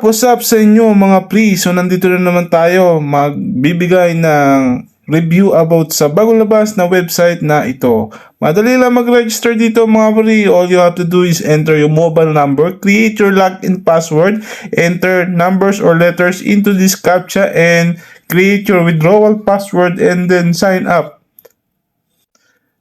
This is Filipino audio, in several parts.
What's up sa inyo mga pre? So nandito na naman tayo magbibigay ng review about sa bagong labas na website na ito. Madali lang mag-register dito mga pre. All you have to do is enter your mobile number, create your login password, enter numbers or letters into this CAPTCHA and create your withdrawal password and then sign up.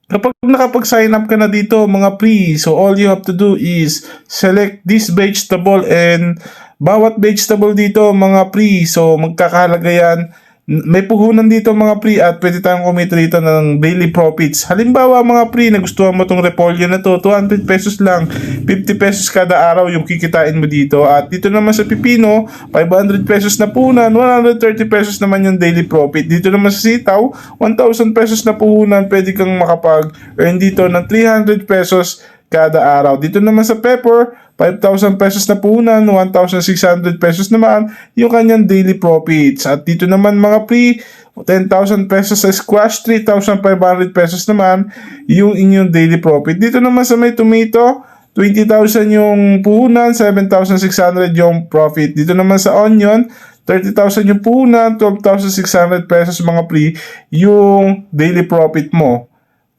Kapag nakapag-sign up ka na dito mga pre, so all you have to do is select this vegetable and bawat vegetable dito mga pre, so magkakahalaga yan. May puhunan dito mga pre at pwede tayong kumita dito ng daily profits. Halimbawa mga pre, nagustuhan mo tong repolyo na to, 200 pesos lang, 50 pesos kada araw yung kikitain mo dito. At dito naman sa pipino, 500 pesos na puhunan, 130 pesos naman yung daily profit. Dito naman sa sitaw, 1,000 pesos na puhunan, pwede kang makapag-earn dito ng 300 pesos kada araw. Dito naman sa pepper, 5,000 pesos na puhunan, 1,600 pesos naman yung kanyang daily profits. At dito naman mga pre, 10,000 pesos sa squash, 3,500 pesos naman yung inyong daily profit. Dito naman sa may tomato, 20,000 yung puhunan, 7,600 yung profit. Dito naman sa onion, 30,000 yung puhunan, 12,600 pesos mga pre yung daily profit mo.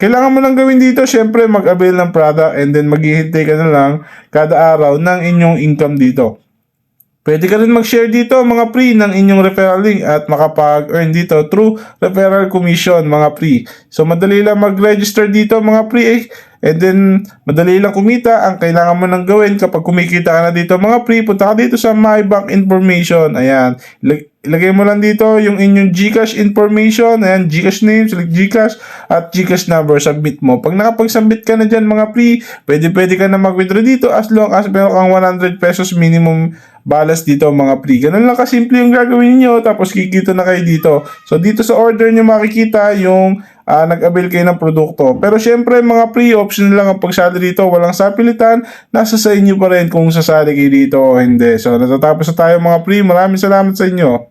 Kailangan mo lang gawin dito, syempre mag-avail ng product and then maghihintay ka na lang kada araw ng inyong income dito. Pwede ka rin mag-share dito mga pre ng inyong referral link at makapag-earn dito through referral commission mga pre. So madali lang mag-register dito mga pre and then madali lang kumita. Ang kailangan mo nang gawin kapag kumikita ka na dito mga pre, punta ka dito sa My Bank Information. Ayan, ilagay mo lang dito yung inyong GCash information. Ayan, GCash name, select GCash at GCash number, submit mo. Pag nakapag-submit ka na dyan mga pre, pwede ka na mag-withdraw dito as long as meron kang 100 pesos minimum balance dito mga pre. Ganun lang kasimple yung gagawin niyo, tapos kikita na kayo dito. So dito sa order nyo makikita yung nag-avail kayo ng produkto. Pero syempre mga pre, option lang ang pagsali dito, walang sapilitan, nasa sa inyo pa rin kung sasali kayo dito o hindi. So natatapos na tayo mga pre, maraming salamat sa inyo.